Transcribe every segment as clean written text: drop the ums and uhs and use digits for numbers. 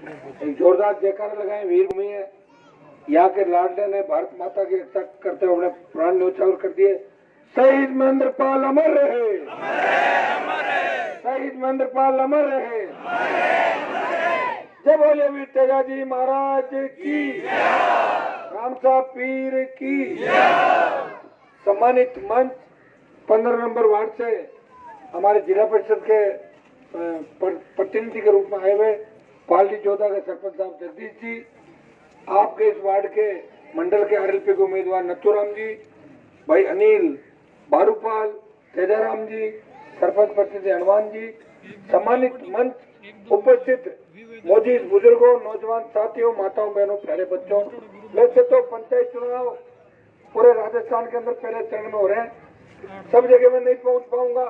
एक जोरदार जयकारा लगाए। वीर भूमि है, यहाँ के लाडले ने भारत माता की रक्षा करते हुए अपने प्राण न्यौछावर कर दिए। शहीद महेंद्र पाल अमर रहे, शहीद महेंद्र पाल अमर रहे। जय बोले वीर तेजाजी महाराज की, रामसा पीर की। सम्मानित मंच 15 नंबर वार्ड से हमारे जिला परिषद के प्रतिनिधि के रूप में आए हुए पालटी जोधा के सरपंच साहब जगदीश जी, आपके इस वार्ड के मंडल के आरएलपी के उम्मीदवार नथुराम जी, भाई अनिल बारूपाल, तेजाराम जी, सरपंच प्रतिनिधि हनुमान जी, सम्मानित मंच उपस्थित मौजूद बुजुर्गों, नौजवान साथियों, माताओं, बहनों, प्यारे बच्चों। वैसे तो पंचायत चुनाव पूरे राजस्थान के अंदर पहले चरण में हो रहे हैं, सब जगह में नहीं पहुंच पाऊंगा,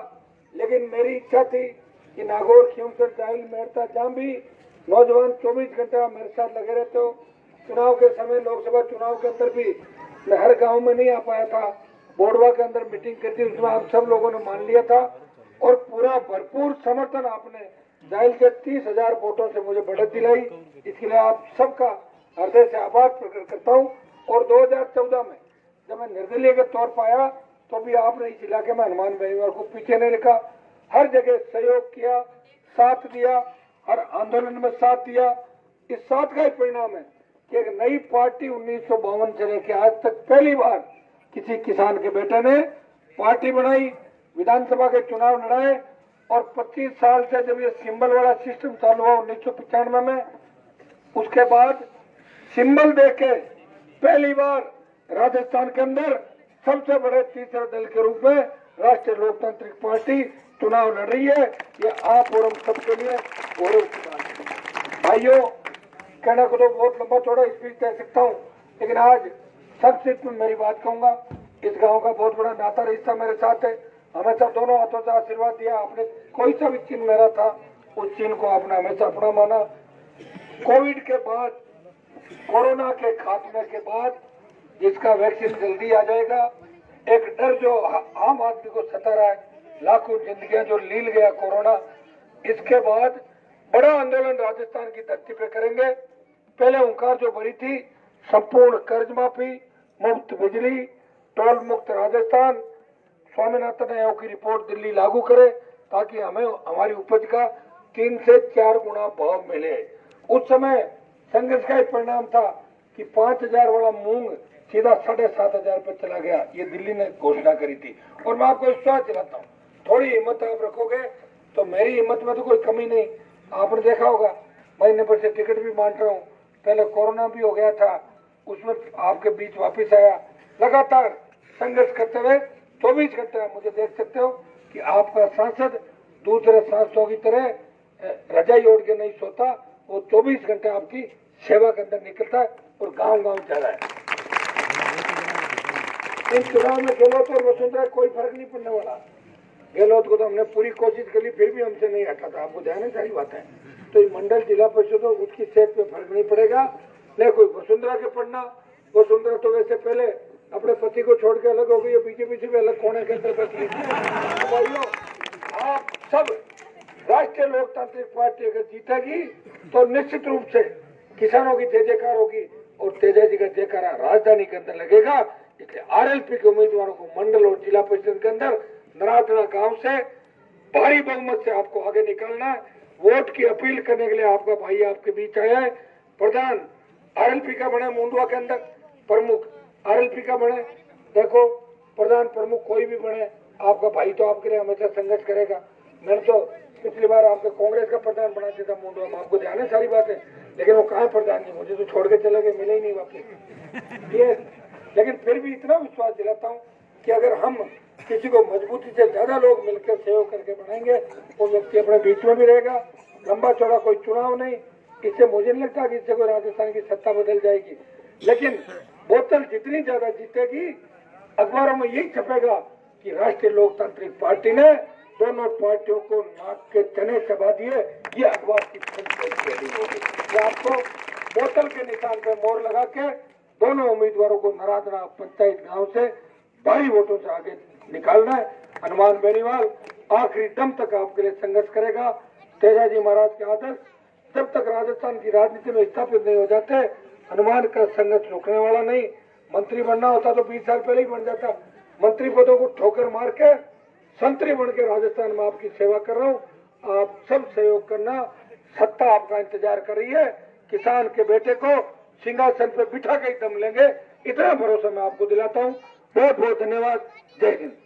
लेकिन मेरी इच्छा थी कि नागौर, खींवसर, जाहिल, मेड़ता, जहाँ भी नौजवान 24 घंटा मेरे साथ लगे रहते हो। चुनाव के समय, लोकसभा चुनाव के अंदर भी मैं हर गांव में नहीं आ पाया था, बोडवा के अंदर मीटिंग की थी, उसमें आप सब लोगों ने मान लिया था और पूरा भरपूर समर्थन आपने जाहिल से 30,000 वोटों से मुझे बढ़त दिलाई। इसके लिए आप सबका हृदय से आभार प्रकट करता हूँ। और 2014 में जब मैं निर्दलीय के तौर पर आया तो भी आपने इस इलाके में हनुमान बेनीवाल को पीछे नहीं रखा, हर जगह सहयोग किया, साथ दिया, हर आंदोलन में साथ दिया। इस साथ का ही परिणाम है कि एक नई पार्टी 1952 से लेकर आज तक पहली बार किसी किसान के बेटे ने पार्टी बनाई, विधानसभा के चुनाव लड़ाए। और 25 साल से जब ये सिंबल वाला सिस्टम चालू हुआ 1995 में, उसके बाद सिंबल देके पहली बार राजस्थान के अंदर सबसे बड़े तीसरे दल के रूप में राष्ट्रीय लोकतांत्रिक पार्टी चुनाव लड़ रही है। ये आप और हम सबके लिए गौरव की बात है। भाइयों, कहना को तो बहुत लंबा चौड़ा स्पीच कह सकता हूँ, लेकिन आज संक्षिप्त में मेरी बात कहूंगा। इस गांव का बहुत बड़ा नाता रिश्ता मेरे साथ है, हमेशा दोनों हाथों से आशीर्वाद दिया आपने। कोई सा भी चिन्ह मेरा था, उस चिन्ह को आपने हमेशा अपना माना। कोविड के बाद, कोरोना के खात्मे के बाद जिसका वैक्सीन जल्दी आ जाएगा, एक डर जो आम आदमी को सता रहा है, लाखों जिंदगियां जो लील गया कोरोना, इसके बाद बड़ा आंदोलन राजस्थान की धरती पे करेंगे। पहले हुंकार जो भरी थी, संपूर्ण कर्ज माफी, मुफ्त बिजली, टोल मुक्त राजस्थान, स्वामीनाथन आयोग की रिपोर्ट दिल्ली लागू करे ताकि हमें हमारी उपज का 3 से 4 गुना भाव मिले। उस समय संघर्ष का एक परिणाम था कि 5,000 वाला मूंग सीधा 7,500 पे चला गया, ये दिल्ली ने घोषणा करी थी। और मैं आपको विश्वास दिलाता हूँ, थोड़ी हिम्मत आप रखोगे तो मेरी हिम्मत में तो कोई कमी नहीं। आपने देखा होगा, महीने भर से टिकट भी बांट रहा हूँ, पहले कोरोना भी हो गया था, उसमें आपके बीच वापिस आया। लगातार संघर्ष करते हुए 24 घंटे आप मुझे देख सकते हो कि आपका सांसद दूसरे सांसदों की तरह रजाई ओढ़ के नहीं सोता, वो 24 घंटे आपकी सेवा के अंदर निकलता है और गांव-गांव जा रहा है। इन चुनाव में गहलोत और वसुंधरा कोई फर्क नहीं पड़ने वाला। गहलोत को तो हमने पूरी कोशिश करी, फिर भी हमसे नहीं हटा था, आपको ध्यान है, सारी बात है। तो ये मंडल जिला परिषद उसकी सेहत पे फर्क नहीं पड़ेगा, नहीं कोई वसुंधरा के पड़ना। वसुंधरा तो वैसे पहले अपने पति को छोड़ के अलग हो गई, बीजेपी से भी अलग कोने के अंदर बैठ ली। भाइयों, आप सब, राष्ट्रीय लोकतांत्रिक पार्टी अगर जीतेगी तो निश्चित रूप से किसानों की जय जयकार होगी और तेजा जी का जयकारा राजधानी के अंदर लगेगा। इसलिए आरएलपी के उम्मीदवारों को मंडल और जिला परिषद के अंदर नराधना गांव से भारी बहुमत से आपको आगे निकालना है। वोट की अपील करने के लिए आपका भाई आपके बीच आया है। प्रधान आरएलपी का बने, मुंडवा के अंदर प्रमुख आरएलपी का बने, देखो प्रधान प्रमुख कोई भी बने, आपका भाई तो आपके लिए हमेशा संघर्ष करेगा। मैंने तो पिछली बार आपके कांग्रेस का प्रधान बना दिया था मुंडवा में, आपको ध्यान है सारी बातें, लेकिन वो कहाँ प्रधान जी, मुझे तो छोड़ के चले गए, मिले ही नहीं वापस ये। लेकिन फिर भी इतना विश्वास दिलाता हूँ कि अगर हम किसी को मजबूती से ज्यादा लोग मिलकर सहयोग करके बनाएंगे, वो व्यक्ति अपने बीच में भी रहेगा। लंबा चौड़ा कोई चुनाव नहीं, इससे मुझे नहीं लगता कि इससे कोई राजस्थान की सत्ता बदल जाएगी, लेकिन बोतल जितनी ज्यादा जीतेगी, अखबारों में यही छपेगा कि राष्ट्रीय लोकतांत्रिक पार्टी ने दोनों पार्टियों को नाक के चने चबा दिए। ये अखबार की होगी। आपको बोतल के निशान पे मोहर लगा के दोनों उम्मीदवारों को नराधना पंचायत गांव से भारी वोटों से आगे निकालना है। हनुमान बेनीवाल आखिरी दम तक आपके लिए संघर्ष करेगा। तेजाजी महाराज के आदर्श जब तक राजस्थान की राजनीति में स्थापित नहीं हो जाते, हनुमान का संघर्ष रुकने वाला नहीं। मंत्री बनना होता तो 20 साल पहले ही बन जाता। मंत्री पदों को ठोकर मार के संतरी बन के राजस्थान में आपकी सेवा कर रहा हूँ। आप सब सहयोग करना। सत्ता आपका इंतजार कर रही है। किसान के बेटे को सिंहासन पे बिठा के ही दम लेंगे, इतना भरोसा मैं आपको दिलाता हूँ। बहुत बहुत धन्यवाद। जय हिंद।